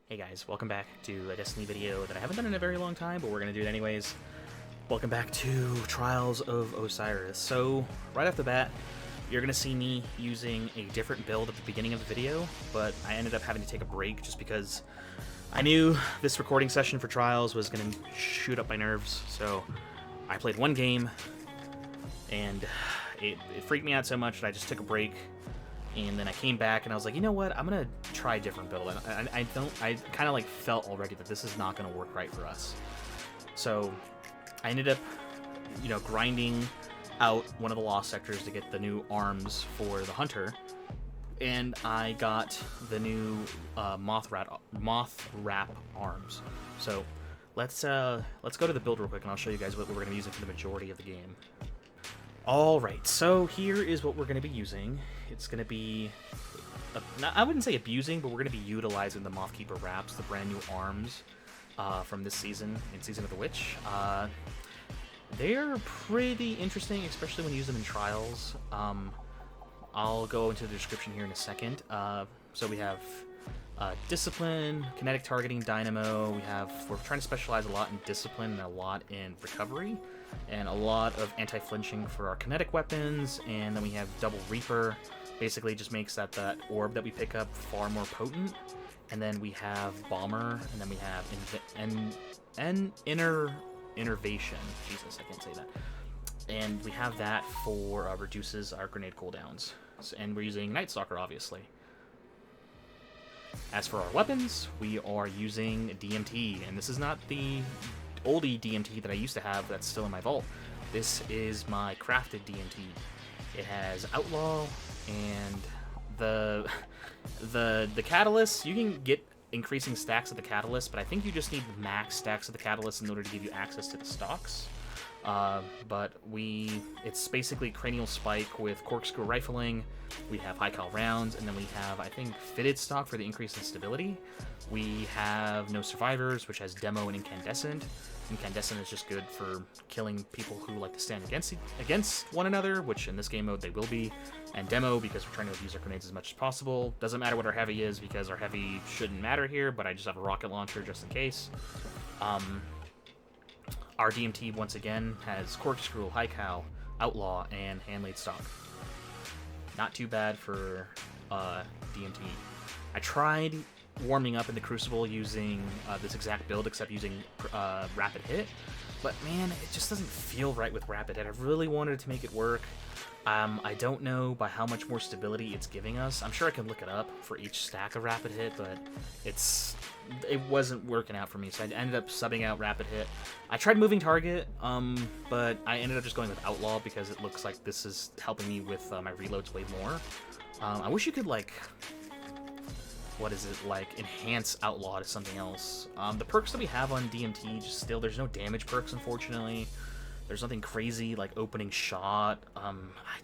Hey guys, welcome back to a Destiny video that I haven't done in a very long time, but we're going to do it anyways. Welcome back to Trials of Osiris. So, right off the bat, you're going to see me using a different build at the beginning of the video, but I ended up having to take a break just because I knew this recording session for Trials was going to shoot up my nerves, so I played one game, and it freaked me out so much that I just took a break. And then I came back and I was like, you know what? I'm gonna try a different build. I kind of like felt already that this is not gonna work right for us. So I ended up, grinding out one of the lost sectors to get the new arms for the hunter, and I got the new moth wrap arms. So let's go to the build real quick, and I'll show you guys what we're gonna be using for the majority of the game. Alright, so here is what we're going to be using. It's going to be, I wouldn't say abusing, but we're going to be utilizing the Mothkeeper wraps, the brand new arms from this season, in Season of the Witch. They're pretty interesting, especially when you use them in Trials. I'll go into the description here in a second. So we have Discipline, Kinetic Targeting, Dynamo. We're trying to specialize a lot in Discipline and a lot in Recovery, and a lot of anti-flinching for our kinetic weapons. And then we have Double Reaper. Basically just makes that orb that we pick up far more potent. And then we have Bomber, and then we have Innervation. Jesus, I can't say that. And we have that for reduces our grenade cooldowns. And we're using Night Stalker, obviously. As for our weapons, we are using DMT, and this is not the oldie DMT that I used to have that's still in my vault. This is my crafted DMT. It has Outlaw, and the catalyst, you can get increasing stacks of the catalyst, but I think you just need max stacks of the catalyst in order to give you access to the stocks. But it's basically Cranial Spike with Corkscrew Rifling. We have High Cal rounds, and then we have, I think, Fitted Stock for the increase in stability. We have No Survivors, which has Demo and Incandescent. Incandescent is just good for killing people who like to stand against one another, which in this game mode they will be. And Demo, because we're trying to abuse our grenades as much as possible. Doesn't matter what our heavy is, because our heavy shouldn't matter here, but I just have a rocket launcher just in case. Our DMT, once again, has Corkscrew, High Cal, Outlaw, and Handlaid Stock. Not too bad for DMT. I tried warming up in the Crucible using this exact build, except using Rapid Hit, but man, it just doesn't feel right with Rapid Hit. I really wanted to make it work. I don't know by how much more stability it's giving us. I'm sure I can look it up for each stack of Rapid Hit, but it wasn't working out for me, so I ended up subbing out Rapid Hit. I tried moving target, but I ended up just going with Outlaw because it looks like this is helping me with my reloads way more. I wish you could, enhance Outlaw to something else. The perks that we have on DMT, there's no damage perks, unfortunately. There's nothing crazy like opening shot.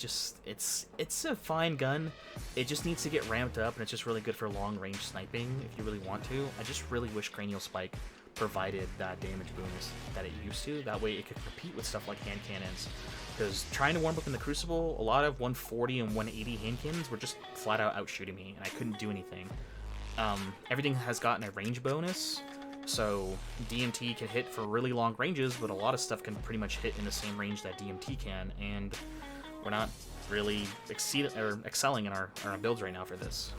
It's a fine gun. It just needs to get ramped up, and it's just really good for long range sniping if you really want to. I just really wish Cranial Spike provided that damage bonus that it used to. That way it could compete with stuff like hand cannons. Because trying to warm up in the Crucible, a lot of 140 and 180 hand cannons were just flat out out shooting me, and I couldn't do anything. Everything has gotten a range bonus. So DMT can hit for really long ranges, but a lot of stuff can pretty much hit in the same range that DMT can, and we're not really excelling in our builds right now for this.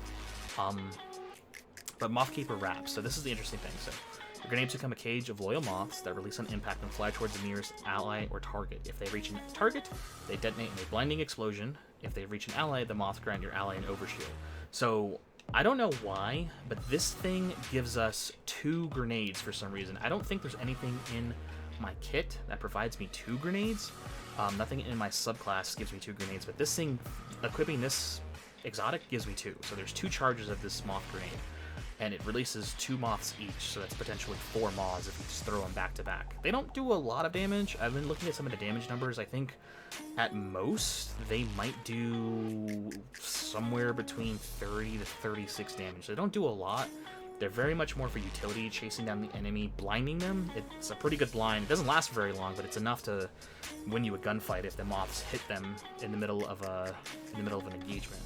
But Mothkeeper wraps. So this is the interesting thing. So your grenades become a cage of loyal moths that release on impact and fly towards the nearest ally or target. If they reach a target, they detonate in a blinding explosion. If they reach an ally, the moths grant your ally an overshield. So I don't know why, but this thing gives us 2 grenades for some reason. I don't think there's anything in my kit that provides me 2 grenades. Nothing in my subclass gives me 2 grenades, but this thing, equipping this exotic, gives me 2. So there's 2 charges of this moth grenade, and it releases 2 moths each, so that's potentially 4 moths if you just throw them back to back. They don't do a lot of damage. I've been looking at some of the damage numbers. I think at most they might do somewhere between 30 to 36 damage. They don't do a lot. They're very much more for utility, chasing down the enemy, blinding them. It's a pretty good blind. It doesn't last very long, but it's enough to win you a gunfight if the moths hit them in the middle of an engagement.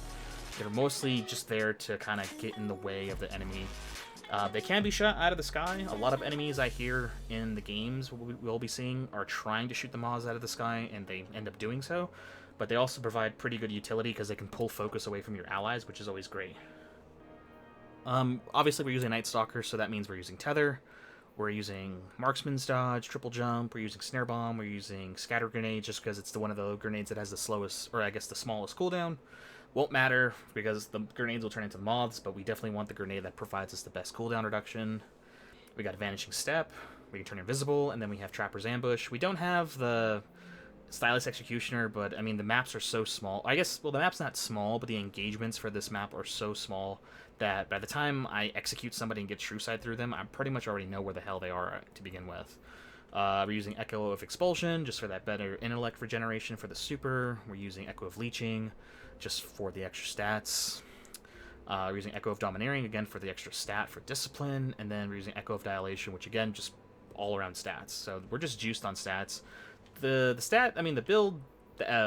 They're mostly just there to kind of get in the way of the enemy. They can be shot out of the sky. A lot of enemies I hear in the games we'll be seeing are trying to shoot the moths out of the sky, and they end up doing so. But they also provide pretty good utility because they can pull focus away from your allies, which is always great. Obviously, we're using Night Stalker, so that means we're using Tether. We're using Marksman's Dodge, Triple Jump. We're using Snare Bomb. We're using Scatter Grenade just because it's one of the grenades that has the slowest, or I guess the smallest cooldown. Won't matter because the grenades will turn into moths, but we definitely want the grenade that provides us the best cooldown reduction. We got Vanishing Step. We can turn invisible, and then we have Trapper's Ambush. We don't have the Stylus Executioner, but I mean the maps are so small. I guess, well, the map's not small, but the engagements for this map are so small that by the time I execute somebody and get True Sight through them, I pretty much already know where the hell they are to begin with. We're using Echo of Expulsion just for that better intellect regeneration for the super. We're using Echo of Leeching just for the extra stats. We're using Echo of Domineering again for the extra stat for discipline, and then we're using Echo of Dilation, which again just all around stats. So we're just juiced on stats. The build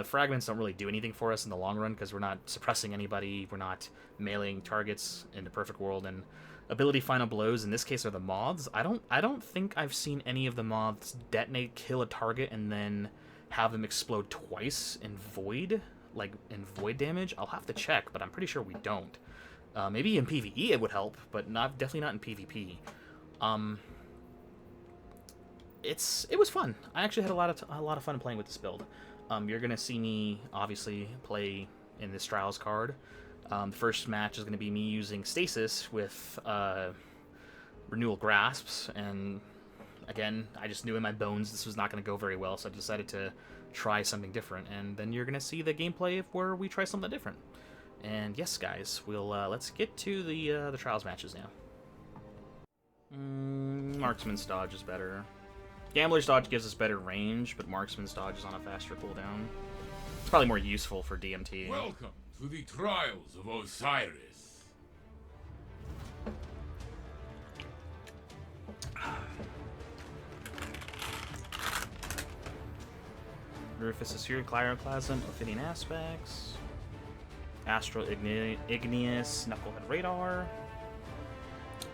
fragments don't really do anything for us in the long run because we're not suppressing anybody, we're not meleeing targets in the perfect world, and ability Final Blows in this case are the moths. I don't think I've seen any of the moths detonate, kill a target, and then have them explode twice in void, like in void damage. I'll have to check, but I'm pretty sure we don't. Maybe in PvE it would help, but definitely not in PvP. It was fun. I actually had a lot of fun playing with this build. You're gonna see me obviously play in this Trials card. The first match is gonna be me using Stasis with Renewal Grasps, and again, I just knew in my bones this was not gonna go very well, so I decided to try something different. And then you're gonna see the gameplay of where we try something different. And yes, guys, let's get to the Trials matches now. Marksman's Dodge is better. Gambler's Dodge gives us better range, but Marksman's Dodge is on a faster cooldown. It's probably more useful for DMT. Welcome to the Trials of Osiris. Rufus is here, Cryoclasm, Ophidian Aspects, Astral Igneous, Knucklehead Radar,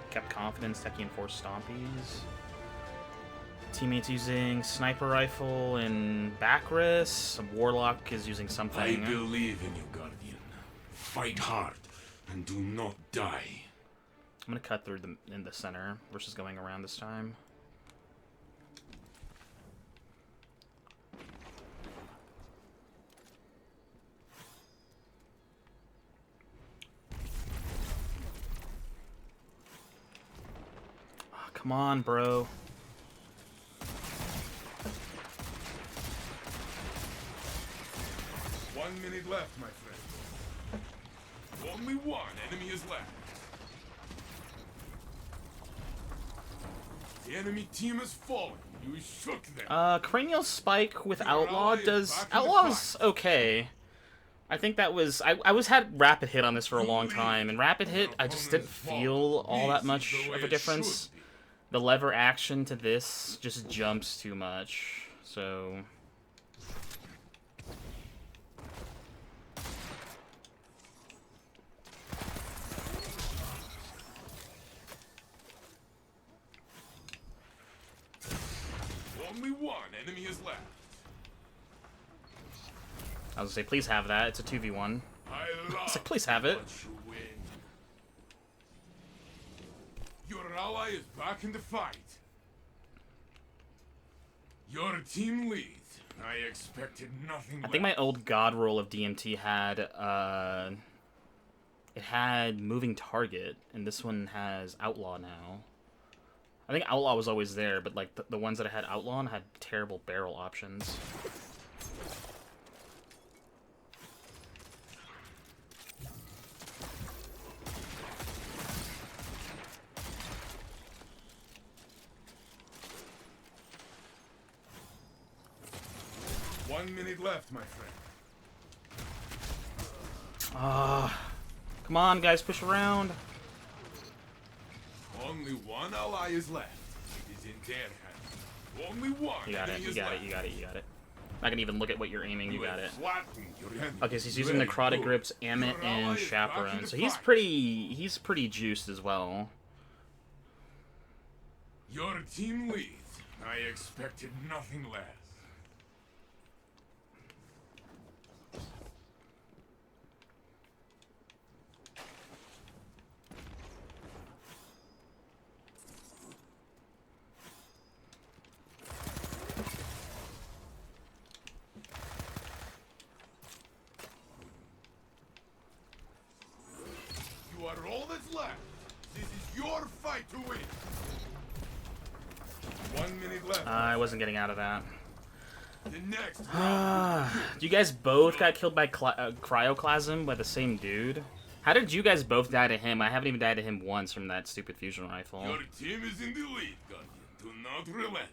Kept Confidence, Techian Force Stompies. Teammates using Sniper Rifle and Bacchus. Warlock is using something. I believe in you, Guardian. Fight hard and do not die. I'm gonna cut through in the center versus going around this time. Oh, come on, bro. One minute left, my friend. Only one enemy is left. The enemy team has fallen. You shook them. Cranial Spike with Outlaw does... Outlaw's okay. I think that was... I had Rapid Hit on this for a long time, and Rapid Hit, I just didn't feel all that much of a difference. The lever action to this just jumps too much, so... Only one enemy is left. I was gonna say, please have that. It's a 2v1. I love like, please have it. You win. Your ally is back in the fight. Your team leads. I expected nothing. I think my old god roll of DMT had it had moving target, and this one has outlaw now. I think outlaw was always there, but like the ones that I had outlaw on had terrible barrel options. One minute left, my friend. Come on, guys, push around. Only one ally is left. It is in their hands. Only one. You got it, you got it, you got it, you got it. I'm not gonna even look at what you're aiming, you got it. Okay, so he's using Necrotic Grips, Amit, and Chaperone. So he's pretty juiced as well. Your team leads. I expected nothing less. You are all that's left. This is your fight to win. 1 minute left. I wasn't getting out of that. The next You guys both got killed by cryoclasm by the same dude? How did you guys both die to him? I haven't even died to him once from that stupid fusion rifle. Your team is in the lead, Guardian. Do not relent.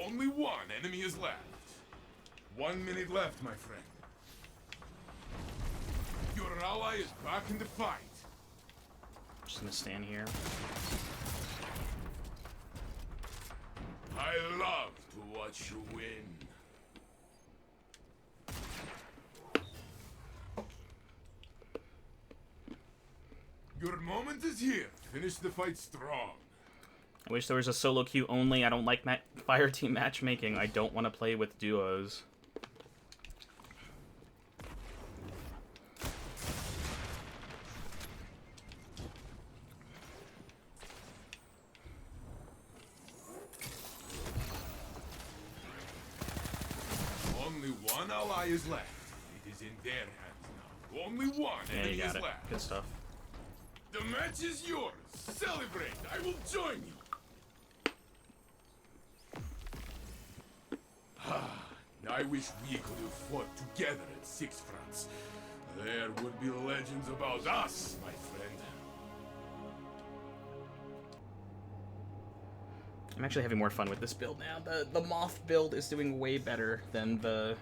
Only one enemy is left. 1 minute left, my friend. Your ally is back in the fight. Just gonna stand here. I love to watch you win. Your moment is here. Finish the fight strong. I wish there was a solo queue only. I don't like fire team matchmaking. I don't want to play with duos. Only one ally is left. It is in their hands now. Only one Yeah, enemy you got is it. left. Good stuff. The match is yours. Celebrate. I will join you. I wish we could have fought together at Six Fronts. There would be legends about us, my friend. I'm actually having more fun with this build now. The Moth build is doing way better than the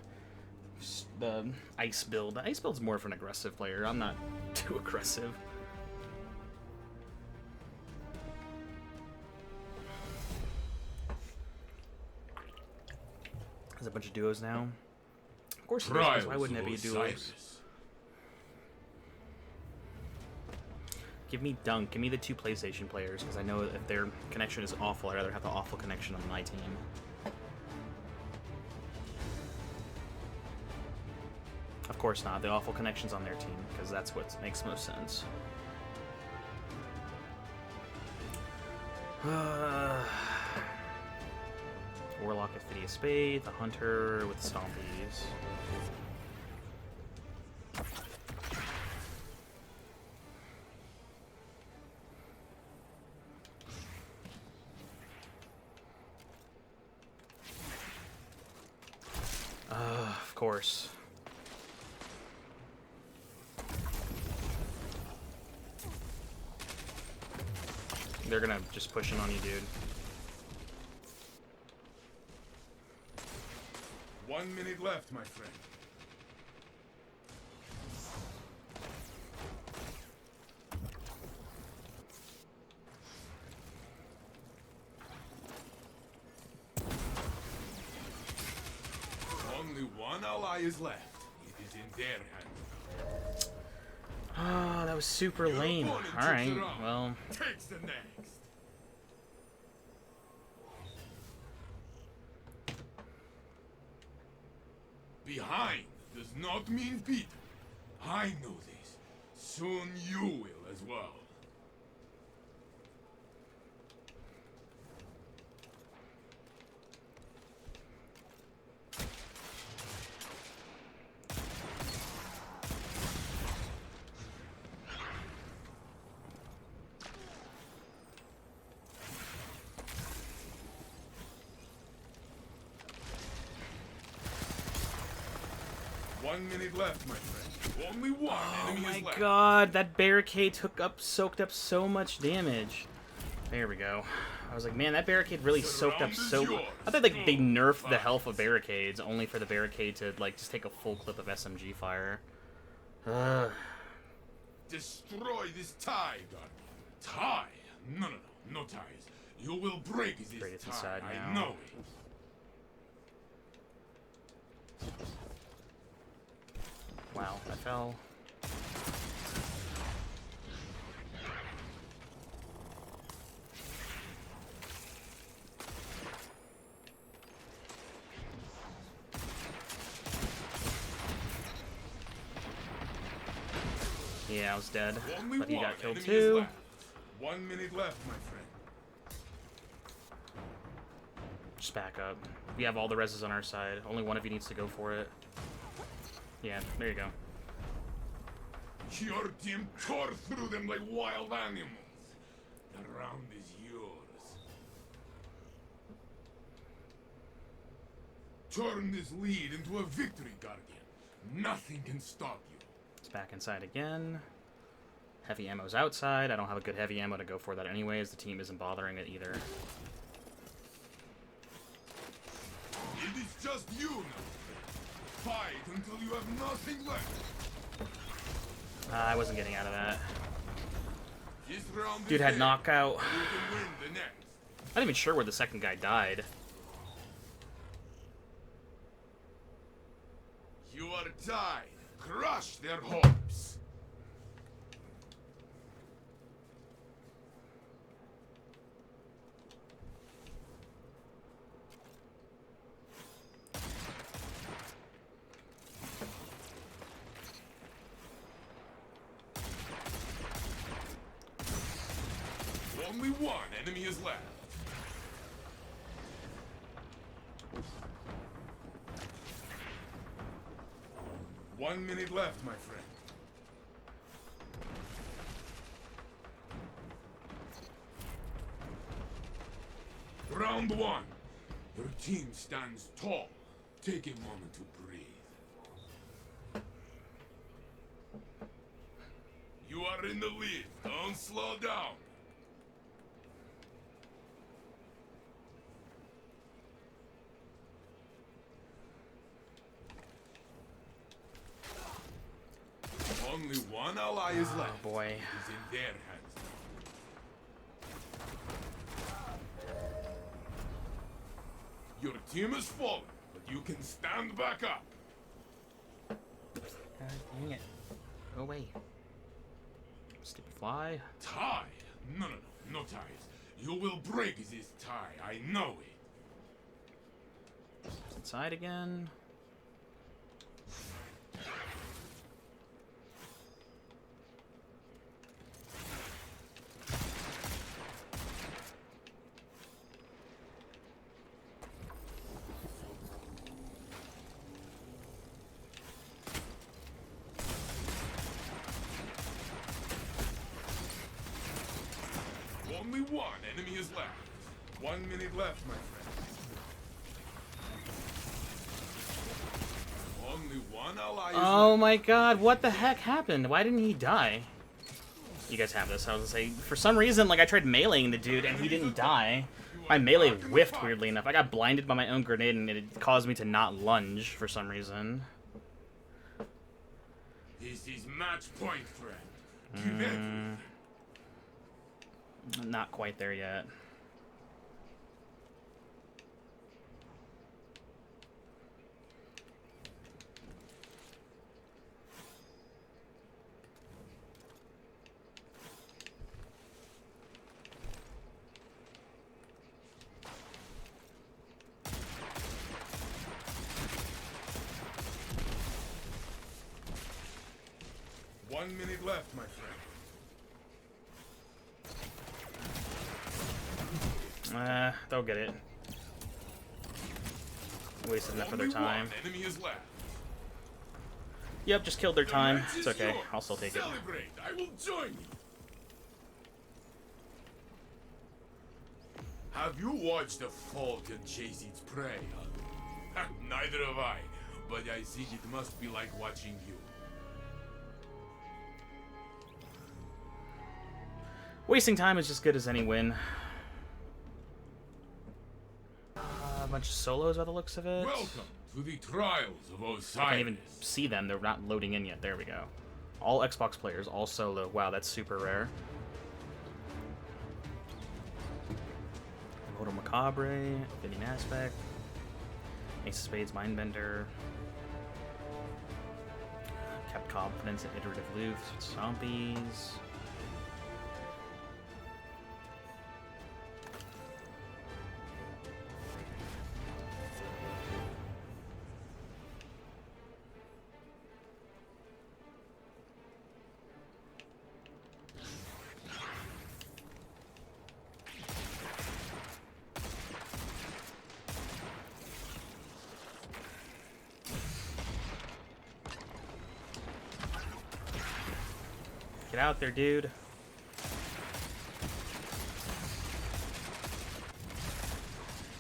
Ice build. The Ice build's more of an aggressive player. I'm not too aggressive. There's a bunch of duos now. Of course, Trials why wouldn't it of be duos? Osiris. Give me Dunk. Give me the 2 PlayStation players, because I know if their connection is awful, I'd rather have the awful connection on my team. Of course not. The awful connection's on their team, because that's what makes most sense. Warlock with Phidias Spade, the Hunter with Stompies. Of course. They're gonna just push in on you, dude. 1 minute left, my friend. Only one ally is left. It is in their hands. Oh, that was super Your lame. opponent took Alright, the round. well... Takes the next. Behind does not mean beat. I know this. Soon you will as well. One minute left, my friend. Only one Oh enemy my is left. god, that barricade soaked up so much damage. There we go. I was like, man, that barricade really soaked up so... I thought like they nerfed the health of barricades, only for the barricade to like just take a full clip of SMG fire. Destroy this tie, Guardian. Tie? No, no ties. You will break this tie. Inside now. I know it. Wow, I fell. Yeah, I was dead, but he got killed too. 1 minute left, my friend. Just back up. We have all the reses on our side. Only one of you needs to go for it. Yeah, there you go. Your team tore through them like wild animals. The round is yours. Turn this lead into a victory, Guardian. Nothing can stop you. It's back inside again. Heavy ammo's outside. I don't have a good heavy ammo to go for that anyways. The team isn't bothering it either. It is just you now. Fight until you have nothing left. I wasn't getting out of that. This round Dude had is knockout. you can win the next. I'm not even sure where the second guy died. You are tied. Crush their hopes. Only one enemy is left. One minute left, my friend. Round one. Your team stands tall. Take a moment to breathe. You are in the lead. Don't slow down. Only one ally is left. Oh boy. It is in their hands. Your team is fallen, but you can stand back up. God dang it. Go away. Stupid fly. Tie? No, no, no, no ties. You will break this tie. I know it. Inside again. Only one enemy is left. 1 minute left, my friend. Only one ally is Oh my god, what the heck happened? Why didn't he die? You guys have this. I was gonna say, for some reason, like, I tried meleeing the dude and he didn't die. My melee whiffed, weirdly enough. I got blinded by my own grenade and it caused me to not lunge for some reason. This is match point, friend. Give everything. Not quite there yet. One minute left, my friend. They'll get it. Wasted enough of their time. Enemy is left. Yep, just killed their time. It's okay. I'll still take it. Celebrate. I will join you. Have you watched a falcon chase its prey? Huh? Neither have I, but I think it must be like watching you. Wasting time is just good as any win. bunch of solos by the looks of it. Welcome to the Trials of Osiris. I can't even see them. They're not loading in yet. There we go. All Xbox players, all solo. Wow, that's super rare. Moto Macabre, Fitting Aspect, Ace of Spades, Mindbender, Kept Confidence in Iterative Loops, Zombies. Get out there, dude.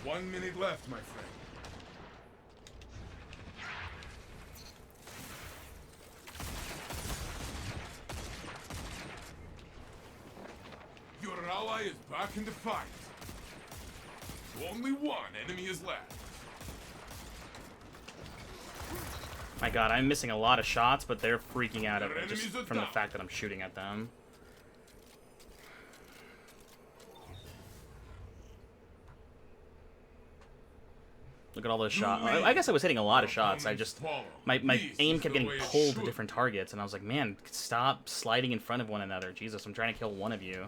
One minute left, my friend. Your ally is back in the fight. Only one enemy is left. My god, I'm missing a lot of shots, but they're freaking out Your at me just enemies are from the down. fact that I'm shooting at them. Look at all those shots. I guess I was hitting a lot of shots. I just my aim kept getting pulled to different targets, and I was like, man, stop sliding in front of one another. Jesus, I'm trying to kill one of you.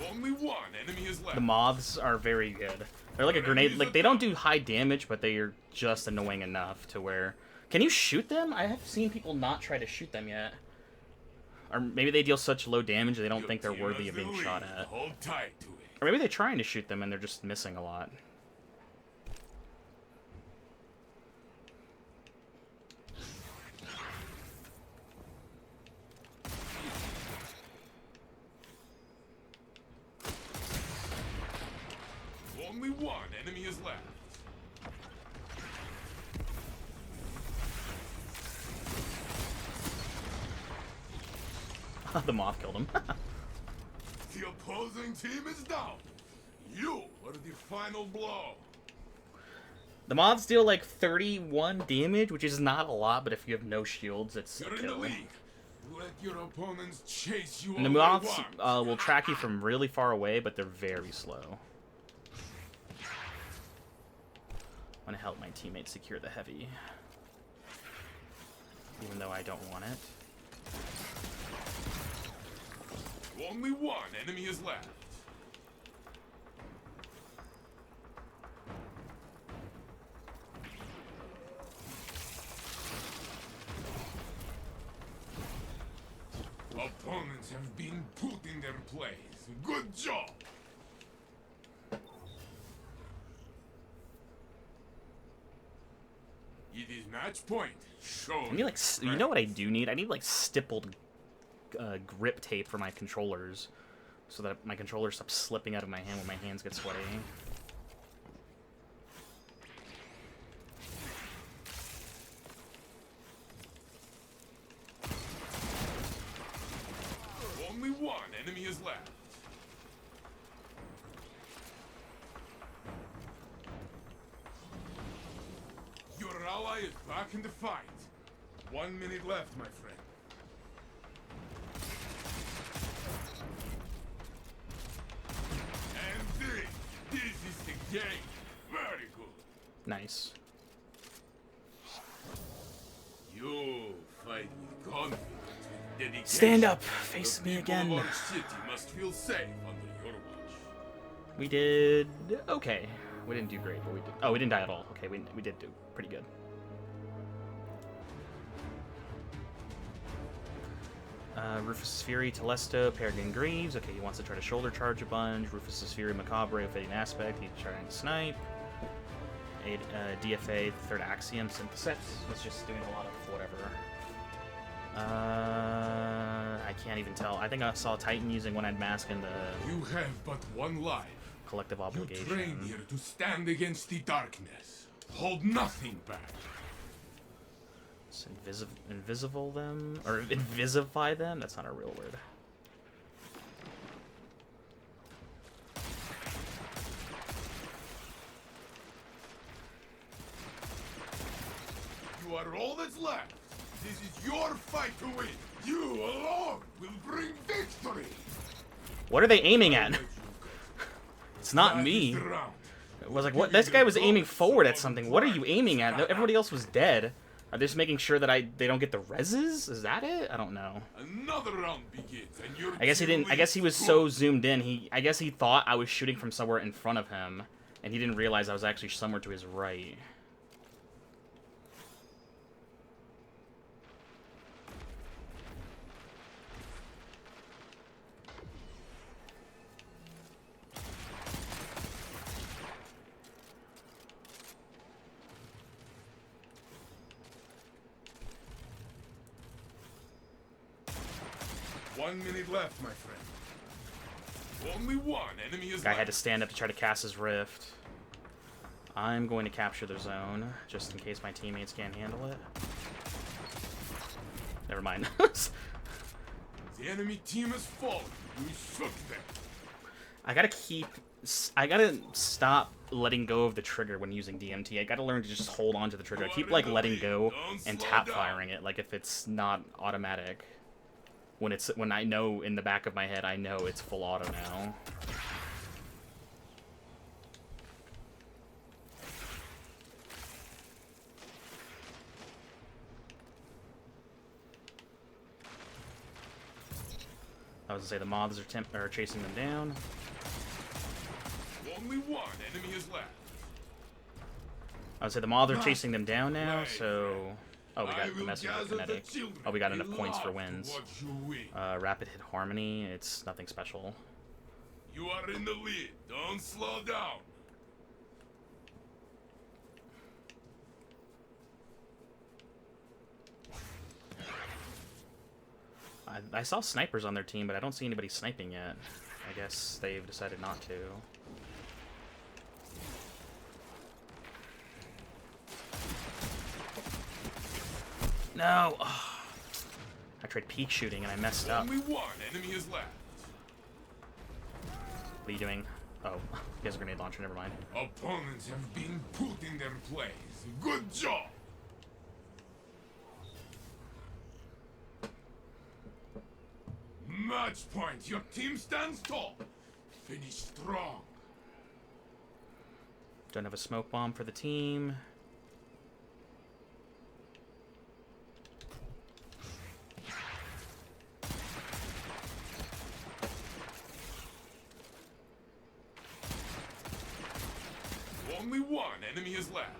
Only one enemy is left. The moths are very good. They're like a grenade. Like, they don't do high damage, but they are just annoying enough to where... Can you shoot them? I have seen people not try to shoot them yet. Or maybe they deal such low damage they don't think they're worthy of being shot at. Hold tight to it. Or maybe they're trying to shoot them and they're just missing a lot. Only one enemy is left. The moth killed him. The opposing team is down. You are the final blow. The moths deal like 31 damage, which is not a lot, but if you have no shields, it's a You're in the kill. lead. Let your opponents chase you. And the all they moths want. will track you from really far away, but they're very slow. I want to help my teammates secure the heavy. Even though I don't want it. Only one enemy is left. Opponents have been put in their place. Good job. It is match point. Show. I need like, you know what I do need? I need like stippled grip tape for my controllers, so that my controller stops slipping out of my hand when my hands get sweaty. Only one enemy is left. Your ally is back in the fight. 1 minute left, my friend. And this is the game. Very good. Nice. You fight with confidence, with dedication. Stand up, face The me people again. of our city must feel safe under your watch. We did okay. We didn't do great, but we did. Oh, we didn't die at all. Okay, we did do pretty good. Rufus's Fury, Telesto, Peregrine Greaves. Okay, he wants to try to shoulder charge a bunch. Rufus's Fury, Macabre, Fitting Aspect. He's trying to snipe. DFA, Third Axiom, Synthesis. It's just doing a lot of whatever. I can't even tell. I think I saw Titan using One-Eyed Mask in the... You have but one life. collective You obligation. trained here to stand against the darkness. Hold nothing back. Invisible them? Or invisify them? That's not a real word. You are all that's left. This is your fight to win. You alone will bring victory. What are they aiming at? Let you go. It's not That is me. the round. It was like, what? This guy was aiming forward at something. What are you aiming at? Everybody else was dead. Are they just making sure that they don't get the reses? Is that it? I don't know. Another round begins, and your I guess he team didn't. I guess he was leads so good. zoomed in. I guess he thought I was shooting from somewhere in front of him, and he didn't realize I was actually somewhere to his right. One minute left, my friend. Only one enemy is Guy left. had to stand up to try to cast his rift. I'm going to capture the zone, just in case my teammates can't handle it. Never mind. The enemy team has fallen. We shook them. I gotta stop letting go of the trigger when using DMT. I gotta learn to just hold on to the trigger. I keep, like, letting go and tap firing it, like if it's not automatic. When I know in the back of my head, I know it's full auto now. I was gonna say the moths are chasing them down. Only one enemy is left. I would say the moths are chasing them down now, so... Oh, we got the messenger kinetic. Oh, we got enough points for wins. Rapid hit harmony, it's nothing special. You are in the lead. Don't slow down. I saw snipers on their team, but I don't see anybody sniping yet. I guess they've decided not to. No! Oh. I tried peek shooting and I messed up. Only one enemy is left. What are you doing? Oh, he has a grenade launcher, never mind. Opponents have been put in their place. Good job. Match point. Your team stands tall. Finish strong. Don't have a smoke bomb for the team. Only one enemy is left.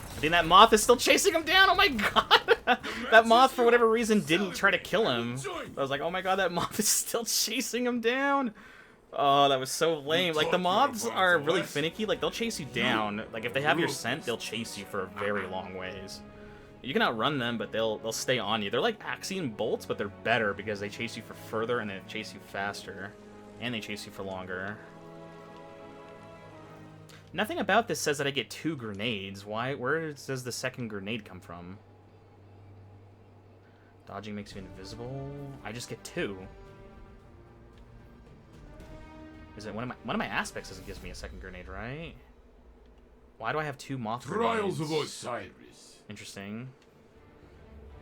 I think that moth is still chasing him down. Oh my god! That moth, for whatever reason, didn't try to kill him. I was like, oh my god, that moth is still chasing him down. Oh, that was so lame. Like, the moths are really finicky. Like, they'll chase you down. Like, if they have your scent, they'll chase you for a very long ways. You can outrun them, but they'll stay on you. They're like Axiom bolts, but they're better because they chase you for further and they chase you faster. And they chase you for longer. Nothing about this says that I get 2 grenades. Where does the second grenade come from? Dodging makes you invisible. I just get 2. Is it one of my aspects doesn't give me a second grenade, right? Why do I have 2 moth Trials grenades? of Osiris. Interesting.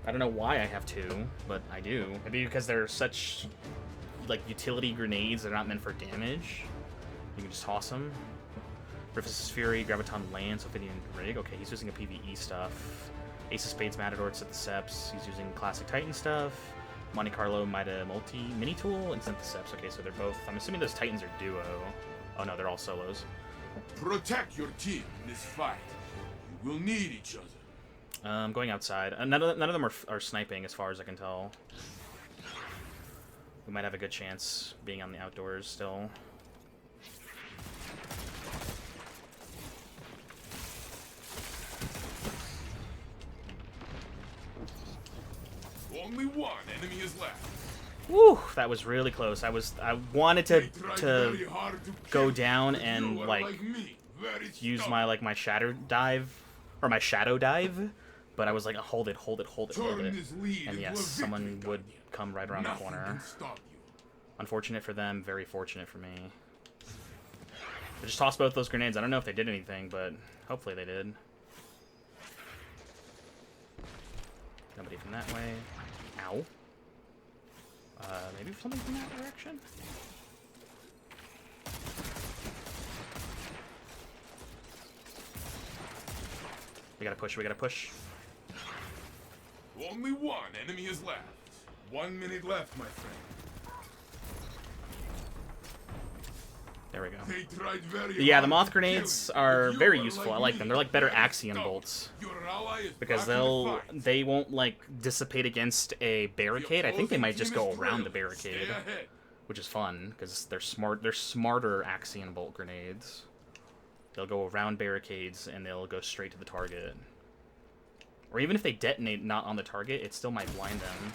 I don't know why I have 2, but I do. Maybe because they're such, like, utility grenades. They're not meant for damage. You can just toss them. Rufus's Fury, Graviton Lance, Ophidian Rig. Okay, he's using a PvE stuff. Ace of Spades Matador at the Seps. He's using Classic Titan stuff. Monte Carlo Mida Mini Tool and Syntheseps. Okay, so they're both... I'm assuming those Titans are duo. Oh no, they're all solos. Protect your team in this fight. You will need each other. I'm going outside. None of them are sniping, as far as I can tell. We might have a good chance being on the outdoors still. Only one enemy is left. Woo, that was really close. I wanted They to tried very hard to go kill down you, and but you are like me, very use stubborn. my shadow dive or my shadow dive, but I was like, hold it. Turn this lead And into yes, a someone victory, would Guardian. come right around the Nothing corner. can stop you. Unfortunate for them, very fortunate for me. I just tossed both those grenades. I don't know if they did anything, but hopefully they did. Nobody from that way. Ow. Maybe something from that direction? We gotta push. Only one enemy is left. 1 minute left, my friend. There we go. They tried very Yeah, the hard moth to kill grenades you, are but you very are useful. like I like me, them. They're like better very Axion stubborn. bolts. Your ally is Because back in the fight. they won't like dissipate against a barricade. I think they might just go Opposing team is around the drilled. Stay barricade, ahead. which is fun because they're smart. They're smarter Axion bolt grenades. They'll go around barricades and they'll go straight to the target. Or even if they detonate not on the target, it still might blind them.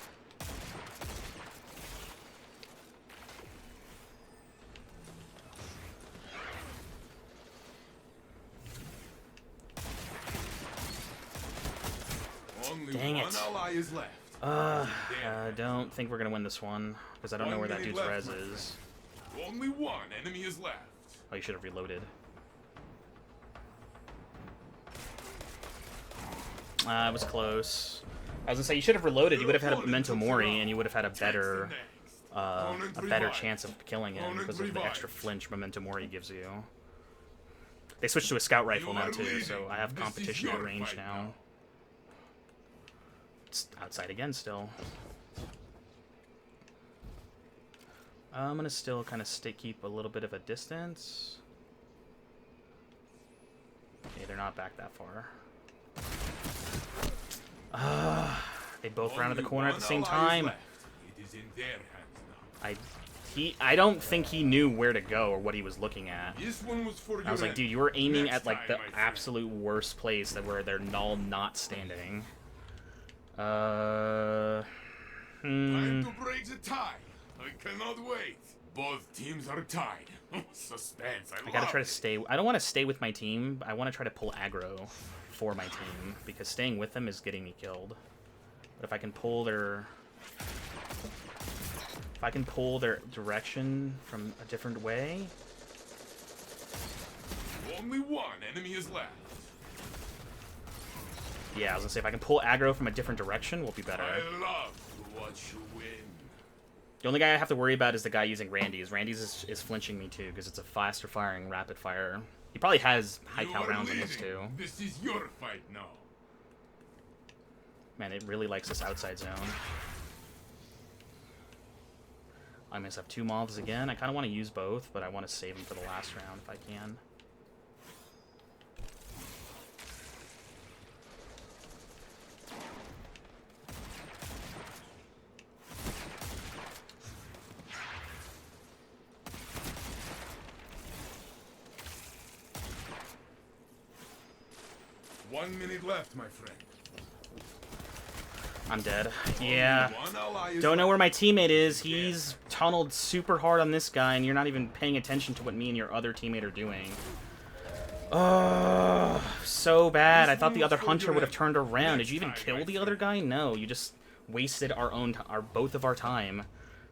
Only Dang one it. ally is left. I don't think we're gonna win this one because I don't know where that dude's res is. Only one enemy is left. Oh, you should have reloaded. It was close. I was gonna say you should have reloaded. You would have had a memento mori, and you would have had a better chance of killing him because of the extra flinch memento mori gives you. They switched to a scout rifle now too, so I have competition at range now. It's outside again still. I'm gonna still kind of keep a little bit of a distance. Okay, they're not back that far. They both rounded the corner at the same time. It is in their hands now. I don't think he knew where to go or what he was looking at. This one was for I was your like, end. dude, you were aiming Next at like time, the my friend. absolute worst place that where they're all not standing. Time to break the tie. I cannot wait. Both teams are tied. Suspense. I gotta try to stay. I don't want to stay with my team. I want to try to pull aggro for my team because staying with them is getting me killed. But if I can pull their, direction from a different way. Only one enemy is left. Yeah, I was gonna say if I can pull aggro from a different direction, we'll be better. I love to watch you win. The only guy I have to worry about is the guy using Randy's. Randy's is flinching me too because it's a faster firing rapid fire. He probably has high You cal are rounds in this leading. too. This is your fight now. Man, it really likes this outside zone. I must have two moths again. I kind of want to use both, but I want to save them for the last round if I can. One minute left, my friend. I'm dead. Yeah. Only one ally is Don't know left. where my teammate is. He's tunneled super hard on this guy, and you're not even paying attention to what me and your other teammate are doing. Oh, so bad. I thought the other hunter would have turned around. Did you even kill the other guy? No, you just wasted our both of our time.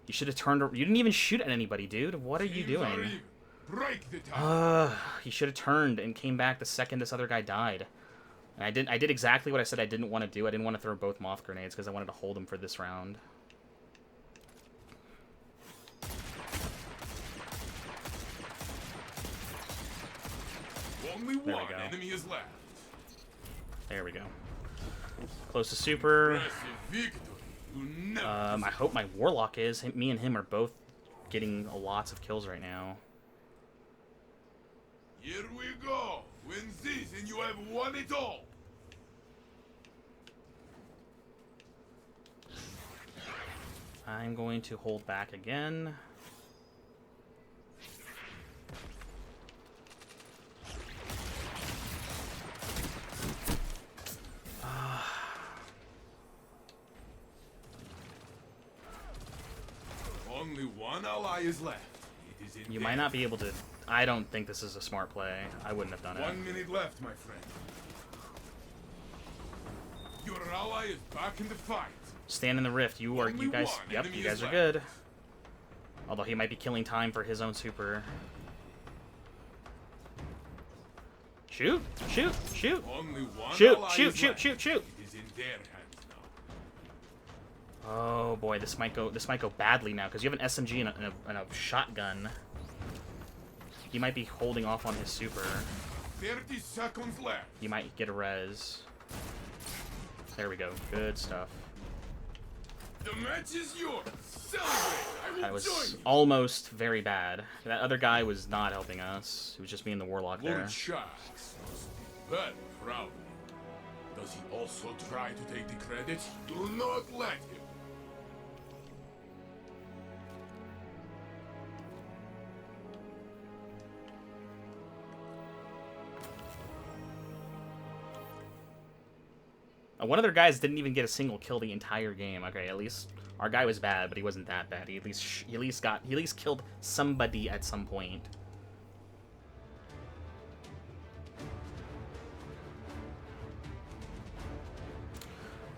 You should have turned. You didn't even shoot at anybody, dude. What are you Teams are doing? even. Break the tie. You should have turned and came back the second this other guy died. And I did exactly what I said I didn't want to do. I didn't want to throw both moth grenades because I wanted to hold them for this round. Only There we one go. enemy is left. There we go. Close to super. Impressive victory. You never I hope my warlock is. Me and him are both getting lots of kills right now. Here we go. Win this and you have won it all. I'm going to hold back again. ally is left. It is in You there. might not be able to... I don't think this is a smart play. I wouldn't have done it. 1 minute left, my friend. Your ally is back in the fight. Stand in the rift. You guys... Yep, you guys are good. Although he might be killing time for his own super. Shoot! Shoot! Shoot! Only one Shoot! ally Shoot! is Shoot! left. Shoot! Shoot! It is in their hands now. Oh boy, this might go badly now because you have an SMG and a shotgun. He might be holding off on his super. 30 seconds left. You might get a res. There we go. Good stuff. The match is yours. Celebrate. I That will join was you. almost very bad. That other guy was not helping us. It was just me and the warlock there. Lord Sharks must be very proud. Does he also try to take the credit? Do not let him. One of their guys didn't even get a single kill the entire game. Okay, at least our guy was bad, but he wasn't that bad. He at least killed somebody at some point.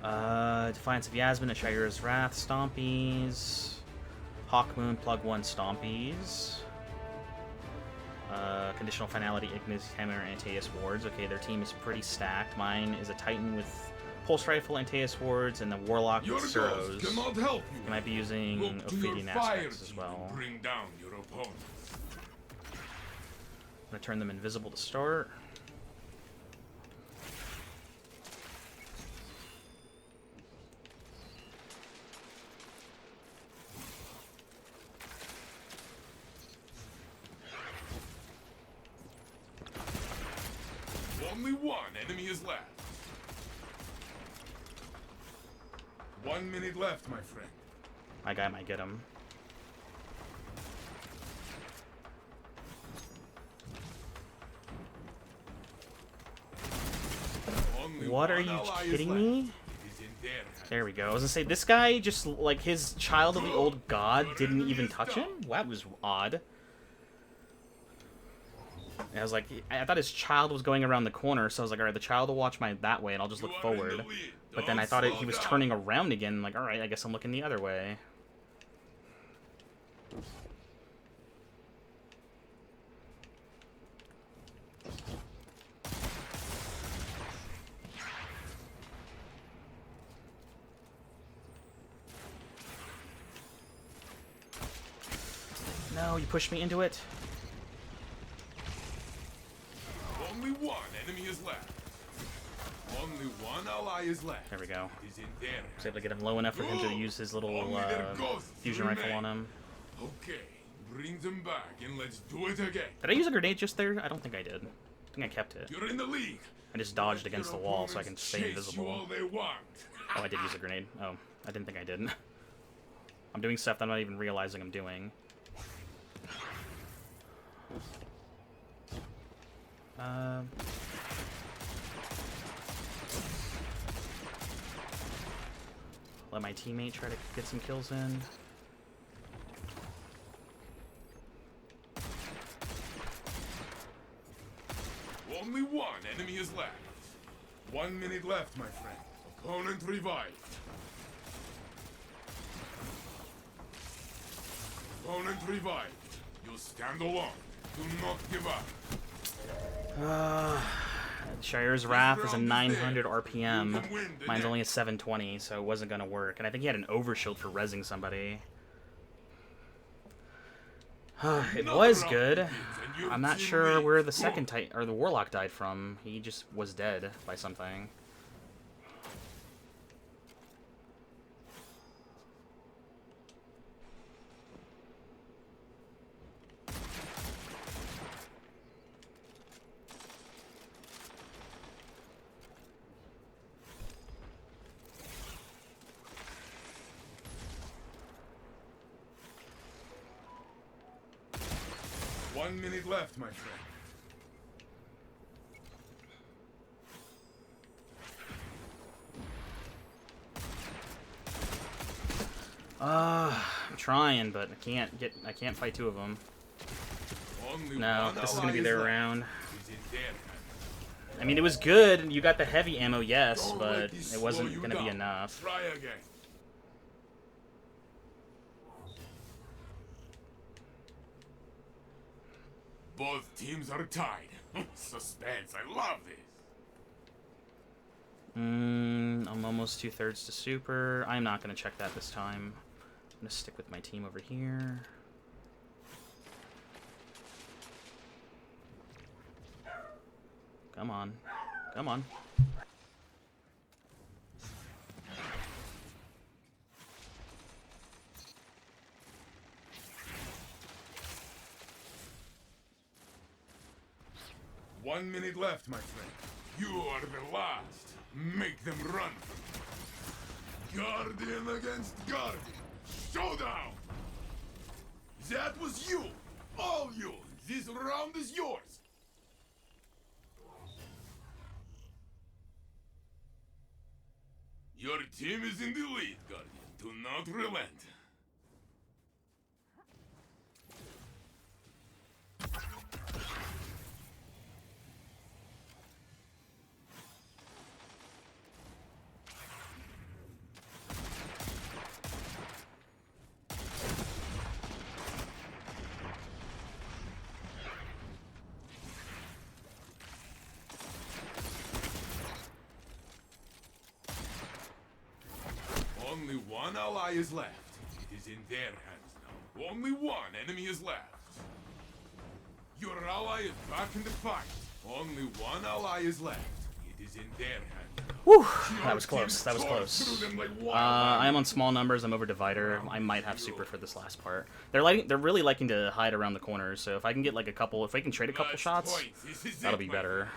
Defiance of Yasmin, Ashira's Wrath, Stompies, Hawkmoon, Plug 1, Stompies. Conditional Finality, Ignis, Hammer, Antaeus Wards. Okay, their team is pretty stacked. Mine is a Titan with Pulse Rifle, Antaeus Wards, and the Warlock Your with ghost Suros. cannot help you. He might be using Look to your Ophidian fire aspects as team well. to bring down your opponent. I'm gonna turn them invisible to start. Only one enemy is left. 1 minute left, my friend. My guy might get him. Only What are one you ally is kidding left. me? It is in their hands. There we go. I was gonna say, this guy just, like, his child of the old god didn't even touch him? Well, that was odd. And I was like, I thought his child was going around the corner, so I was like, alright, the child will watch that way, and I'll just look You are in the forward. lead. But then Don't I thought slow he was down. turning around again. I'm like, alright, I guess I'm looking the other way. No, you pushed me into it. Only one enemy is left. Only one ally is left. There we go. It is in their I was hands. able to get him low enough for him to use his little Only their ghosts fusion rifle remain. on him. Okay, bring them back and let's do it again. Did I use a grenade just there? I don't think I did. I think I kept it. You're in the lead. I just dodged Let against the your wall so I can opponents stay chase invisible. You all they want. Oh, I did use a grenade. Oh, I didn't think I did. I'm doing stuff that I'm not even realizing I'm doing. Let my teammate try to get some kills in. Only one enemy is left. 1 minute left, my friend. Opponent revived. Opponent revived. You stand alone. Do not give up. Shire's Wrath is a 900 You RPM. can win the Mine's next. only a 720, so it wasn't gonna work. And I think he had an overshield for rezzing somebody. It Another was round good. begins, and your I'm not team sure where the leads. second or the warlock died from. He just was dead by something. One minute left, my friend. I'm trying, but I can't fight two of them. No, this is gonna be their round. I mean, it was good. You got the heavy ammo, yes, but it wasn't gonna be enough. Try again. Both teams are tied. Suspense. I love this. I'm almost 2/3 to super. I'm not gonna check that this time. I'm gonna stick with my team over here. Come on. Come on. One minute left, my friend. You are the last. Make them run. Guardian against Guardian. Showdown! That was you! All you! This round is yours! Your team is in the lead, Guardian. Do not relent. Only one ally is left. It is in their hands now. Only one enemy is left. Your ally is back in the fight. Only one ally is left. It is in their hands now. Whew, that was close. That was close. I am on small numbers. I'm over divider. I might have super for this last part. They're really liking to hide around the corners. So if I can get like if I can trade a couple shots, that'll be better.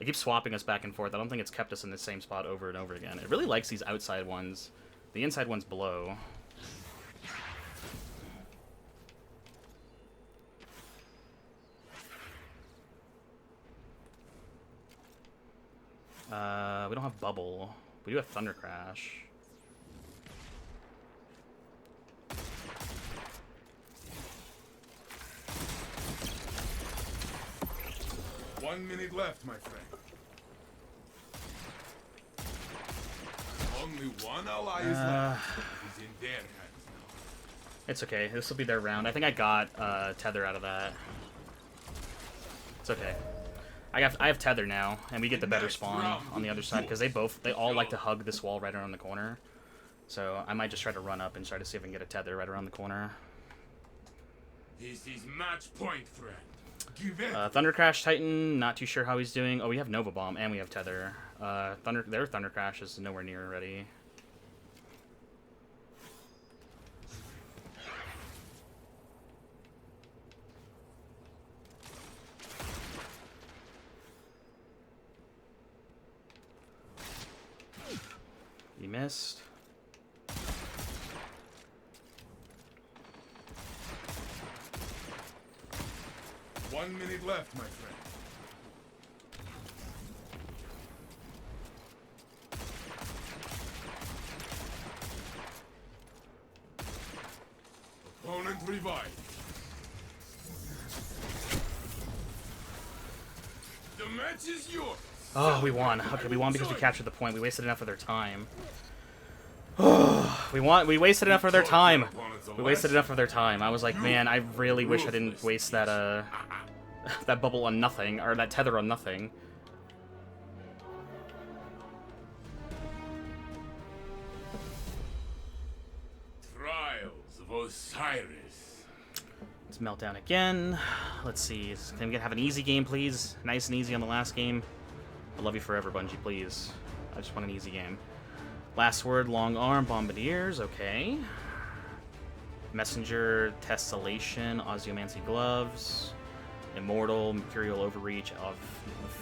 It keeps swapping us back and forth. I don't think it's kept us in the same spot over and over again. It really likes these outside ones. The inside one's below. We don't have bubble. We do have thunder crash. One minute left, my friend. Only one ally is left. It is in their hands now. It's okay. This will be their round. I think I got tether out of that. It's okay. I have tether now, and we get the better spawn on the other side because they all like to hug this wall right around the corner. So I might just try to run up and try to see if I can get a tether right around the corner. This is match point, friend. Give it. Thunder Crash Titan, not too sure how he's doing. Oh, we have Nova Bomb and we have tether. Their Thunder Crash is nowhere near ready. He missed. One minute left, my friend. Opponent revived. The match is yours. Oh, we won. Okay, we won because we captured the point. We wasted enough of their time. We wasted enough of their time. We wasted enough of their time. I was like, man, I really wish I didn't waste that that bubble on nothing, or that tether on nothing. Trials of Osiris. Let's melt down again. Let's see. Can we have an easy game, please? Nice and easy on the last game. I love you forever, Bungie, please. I just want an easy game. Last word, long arm, bombardiers, okay. Messenger, tessellation, osteomancy gloves, immortal, mercurial overreach of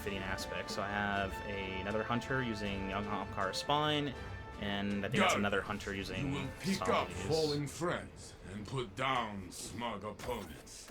fitting aspects. So I have another hunter using young Hopkar spine, and I think that's another hunter using You will pick up Solides. falling friends and put down smug opponents.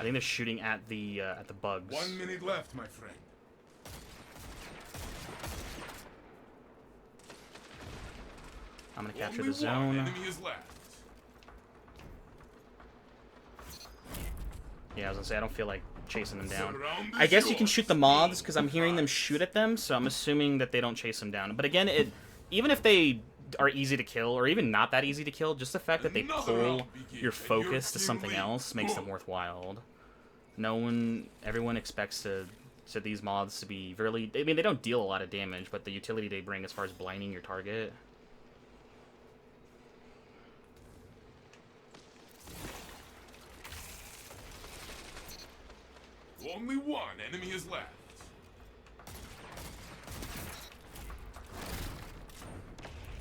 I think they're shooting at the bugs. 1 minute left, my friend. I'm gonna capture Only the one zone. enemy is left. Yeah, I was gonna say I don't feel like chasing them down. Surround I guess is you can yours. shoot the moths because I'm hearing them shoot at them, so I'm assuming that they don't chase them down. But again, even if they are easy to kill, or even not that easy to kill, just the fact that they pull your focus to something else makes them worthwhile. Everyone expects these moths to be really. I mean, they don't deal a lot of damage, but the utility they bring as far as blinding your target. Only one enemy is left.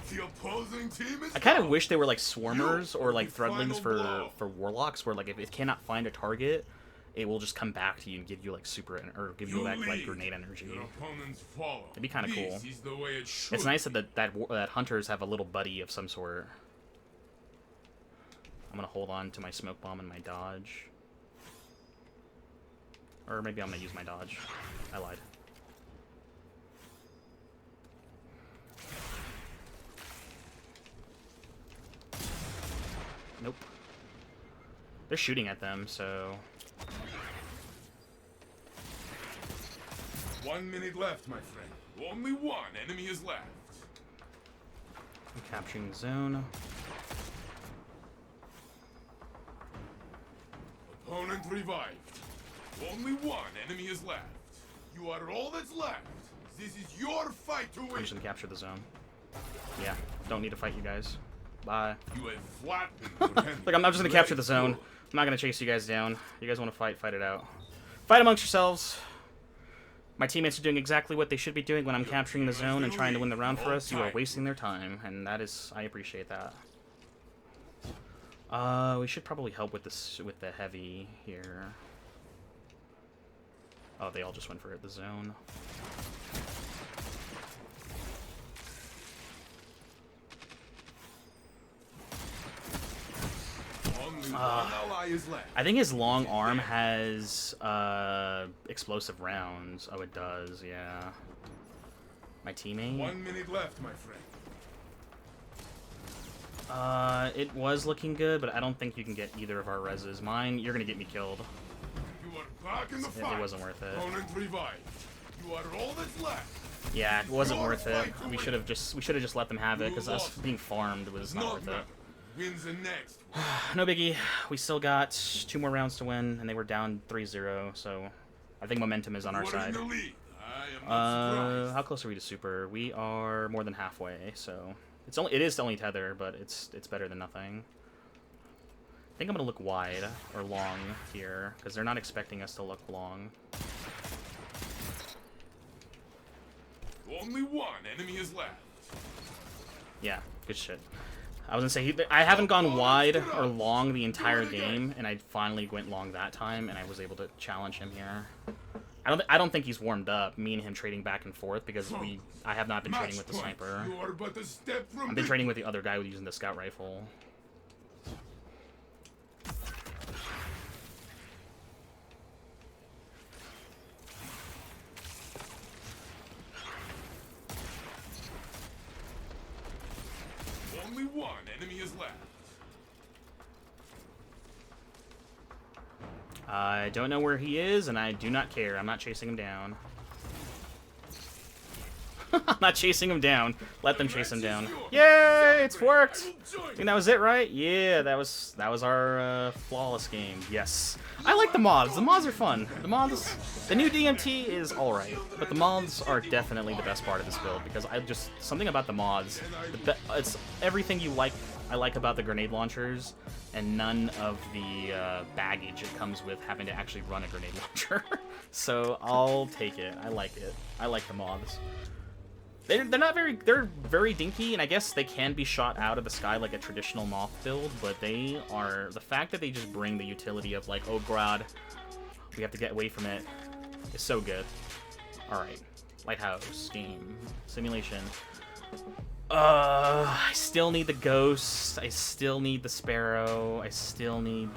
The opposing team is I kind of down. wish they were like swarmers or like The final threadlings blow. for warlocks, where like if it cannot find a target, it will just come back to you and give you like or give you back like lead. grenade energy. Your opponents follow. It'd be kind of cool. This is the way it should It's nice be. that hunters have a little buddy of some sort. I'm gonna hold on to my smoke bomb and my dodge, or maybe I'm gonna use my dodge. I lied. Nope. They're shooting at them, so 1 minute left, my friend. Only one enemy is left. I'm capturing the zone. Opponent revived. Only one enemy is left. You are all that's left. This is your fight to I'm win. just gonna capture the zone. Yeah, don't need to fight you guys. Bye. You have flattened your enemy. Look, I'm just gonna capture the zone. I'm not gonna chase you guys down. You guys want to fight it out. Fight amongst yourselves. My teammates are doing exactly what they should be doing when I'm capturing the zone and trying to win the round for us. You are wasting their time, and that is, I appreciate that. We should probably help with this, with the heavy here. Oh, they all just went for the zone. Only one ally is left. I think his long arm has explosive rounds. Oh, it does, yeah. My teammate? 1 minute left, my friend. It was looking good, but I don't think you can get either of our reses. Mine, you're gonna get me killed. You are back in the fight. It wasn't worth it. Opponent revived. You are all that's left. Yeah, it wasn't worth it. We should have just let them have it, because us being farmed was not worth it. Wins the next one. No biggie. We still got 2 more rounds to win, and they were down 3-0, so I think momentum is on our You are in side. the lead. I am not surprised. How close are we to super? We are more than halfway, so it is only tether, but it's better than nothing. I think I'm gonna look wide or long here, because they're not expecting us to look long. Only one enemy is left. Yeah, good shit. I was gonna say, I haven't gone wide or long the entire game, and I finally went long that time, and I was able to challenge him here. I don't think he's warmed up, me and him trading back and forth, because I have not been trading with the Match point. sniper. You are but a step from I've been victory. trading with the other guy using the scout rifle. Only one enemy is left. I don't know where he is, and I do not care. I'm not chasing him down. I'm not chasing him down. Let them chase him down. Yay! It's worked! I think that was it, right? Yeah, that was our flawless game. Yes. I like the mods. The mods are fun. The new DMT is alright, but the mods are definitely the best part of this build, because something about the mods, it's everything I like about the grenade launchers, and none of the baggage it comes with having to actually run a grenade launcher. So I'll take it. I like it. I like the mods. They're very dinky, and I guess they can be shot out of the sky like a traditional moth build, but the fact that they just bring the utility of like, oh god, we have to get away from it, is so good. Alright. Lighthouse game. Simulation. I still need the ghost. I still need the sparrow. I still need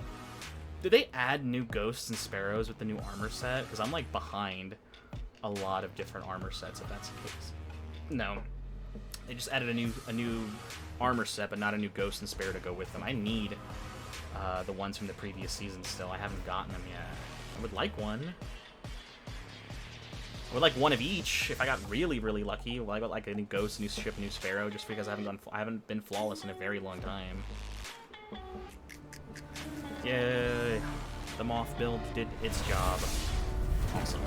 Did they add new ghosts and sparrows with the new armor set? Because I'm like behind a lot of different armor sets, if that's the case. No, they just added a new armor set, but not a new ghost and sparrow to go with them. I need the ones from the previous season still. I haven't gotten them yet. I would like one. I would like one of each if I got really, really lucky. Well, I got like a new ghost, new ship, new sparrow, just because I haven't been flawless in a very long time. Yay! The moth build did its job. Awesome.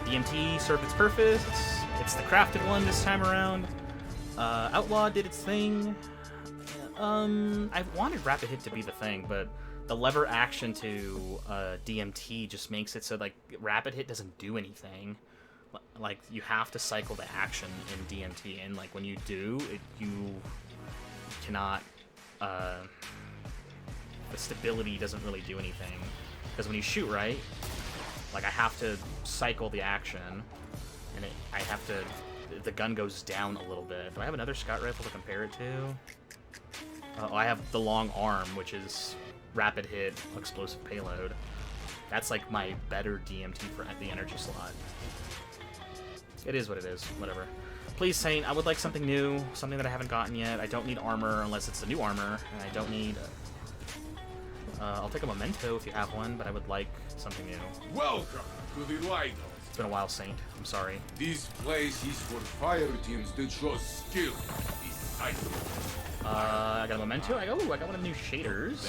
DMT served its purpose. It's the crafted one this time around. Outlaw did its thing. I wanted Rapid Hit to be the thing, but the lever action to DMT just makes it so like Rapid Hit doesn't do anything. Like you have to cycle the action in DMT, and like when you do, you cannot. The stability doesn't really do anything because when you shoot, right? Like I have to cycle the action, and I have to. The gun goes down a little bit. Do I have another scout rifle to compare it to? I have the long arm, which is rapid hit, explosive payload. That's like my better DMT for the energy slot. It is what it is. Whatever. Please, Saint, I would like something new, something that I haven't gotten yet. I don't need armor unless it's the new armor, and I don't need... I'll take a memento if you have one, but I would like something new. Welcome to the Lighthouse. It's been a while, Saint. I'm sorry. This place is for fire teams that show skill. Decisive. I got a memento. I got one of the new shaders.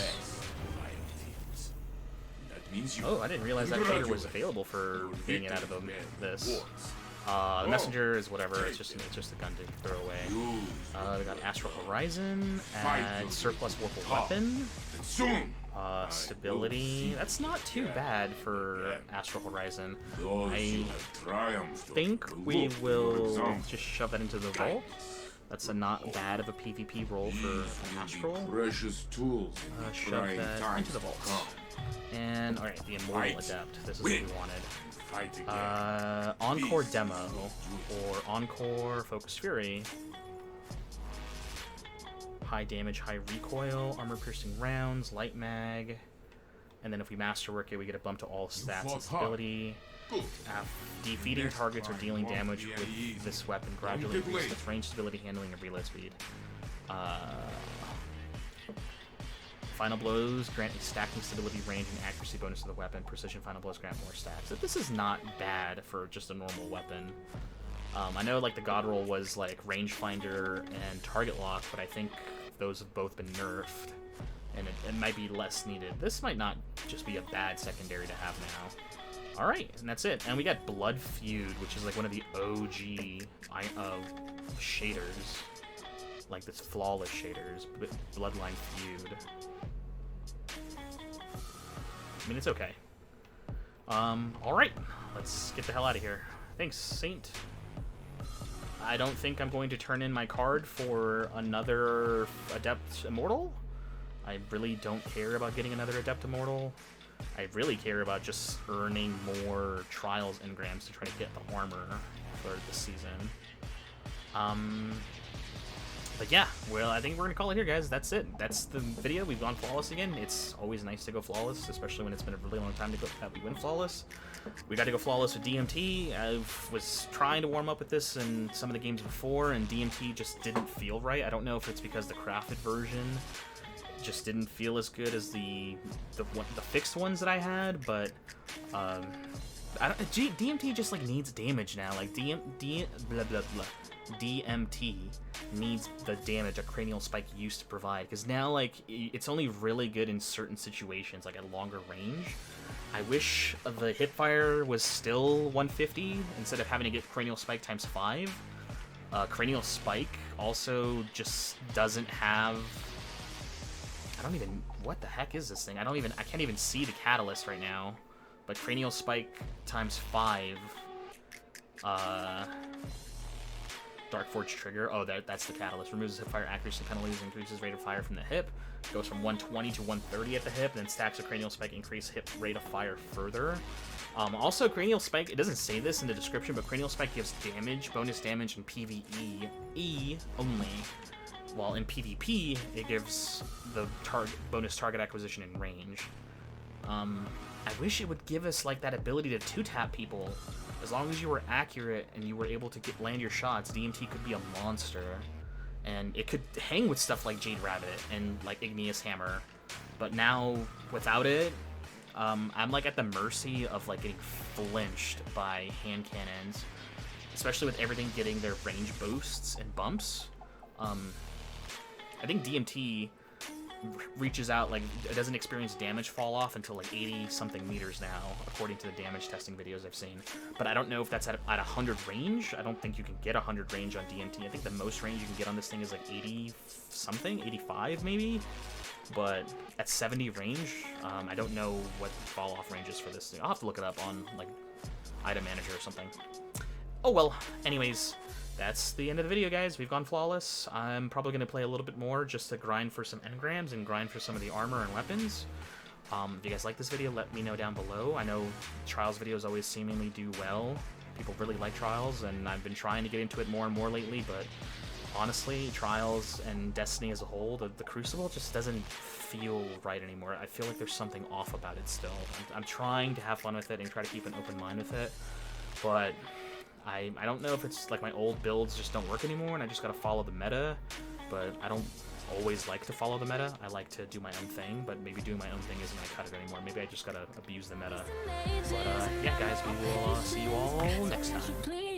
That means you. Oh, I didn't realize that shader was available for getting it out of this. The messenger is whatever. It's just a gun to throw away. We got Astral Horizon and surplus warpable weapon. Stability. That's not too bad for Astral Horizon. I think we will just shove that into the vault. That's a not bad of a PvP roll for an Astral. Precious tools. Shove that into the vault. And alright, the Immortal Adept. This is what we wanted. Encore Demo or Encore Focus Fury. High damage, high recoil, armor piercing rounds, light mag, and then if we masterwork it, we get a bump to all stats and stability. Defeating targets or dealing damage with this weapon gradually increases its range, stability, handling, and reload speed. Final blows grant a stacking stability, range, and accuracy bonus to the weapon. Precision final blows grant more stacks. So this is not bad for just a normal weapon. I know like the god roll was like rangefinder and target lock, but I think those have both been nerfed, and it might be less needed. This might not just be a bad secondary to have now. Alright, and that's it. And we got Blood Feud, which is like one of the OG shaders. Like this flawless shaders, Bloodline Feud. I mean, it's okay. Alright, let's get the hell out of here. Thanks, Saint. I don't think I'm going to turn in my card for another Adept Immortal. I really don't care about getting another Adept Immortal. I really care about just earning more Trials engrams to try to get the armor for this season. But yeah, well, I think we're going to call it here, guys. That's it. That's the video. We've gone flawless again. It's always nice to go flawless, especially when it's been a really long time that we win flawless. We got to go flawless with DMT. I was trying to warm up with this in some of the games before, and DMT just didn't feel right. I don't know if it's because the crafted version just didn't feel as good as the fixed ones that I had, but DMT just like needs damage now. Like DMT needs the damage a cranial spike used to provide, because now like it's only really good in certain situations, like at longer range. I wish the hipfire was still 150 instead of having to get cranial spike times 5. Cranial spike also just doesn't have... what the heck is this thing? I can't even see the catalyst right now. But cranial spike times 5. Dark Forge trigger. Oh, that's the catalyst. Removes hip fire accuracy penalties, increases rate of fire from the hip. Goes from 120 to 130 at the hip, then stacks a cranial spike, increase hip rate of fire further. Also, cranial spike, it doesn't say this in the description, but cranial spike gives damage, bonus damage in PvE only. while in PvP, it gives the bonus target acquisition in range. I wish it would give us like that ability to two-tap people. As long as you were accurate and you were able to land your shots, DMT could be a monster. And it could hang with stuff like Jade Rabbit and like Igneous Hammer. But now, without it, I'm like at the mercy of like getting flinched by hand cannons. Especially with everything getting their range boosts and bumps. I think DMT reaches out, like, it doesn't experience damage fall off until like 80 something meters now, according to the damage testing videos I've seen. But I don't know if that's at 100 range. I don't think you can get 100 range on DMT. I think the most range you can get on this thing is like 80 something, 85 maybe. But at 70 range, I don't know what fall off range is for this thing. I'll have to look it up on like item manager or something. Oh well, anyways, that's the end of the video, guys. We've gone flawless. I'm probably going to play a little bit more just to grind for some engrams and grind for some of the armor and weapons. If you guys like this video, let me know down below. I know Trials videos always seemingly do well. People really like Trials, and I've been trying to get into it more and more lately, but honestly, Trials and Destiny as a whole, the Crucible just doesn't feel right anymore. I feel like there's something off about it still. I'm trying to have fun with it and try to keep an open mind with it, but I don't know if it's like my old builds just don't work anymore and I just gotta follow the meta, but I don't always like to follow the meta. I like to do my own thing, but maybe doing my own thing isn't gonna cut it anymore. Maybe I just gotta abuse the meta. But yeah, guys, we will see you all next time.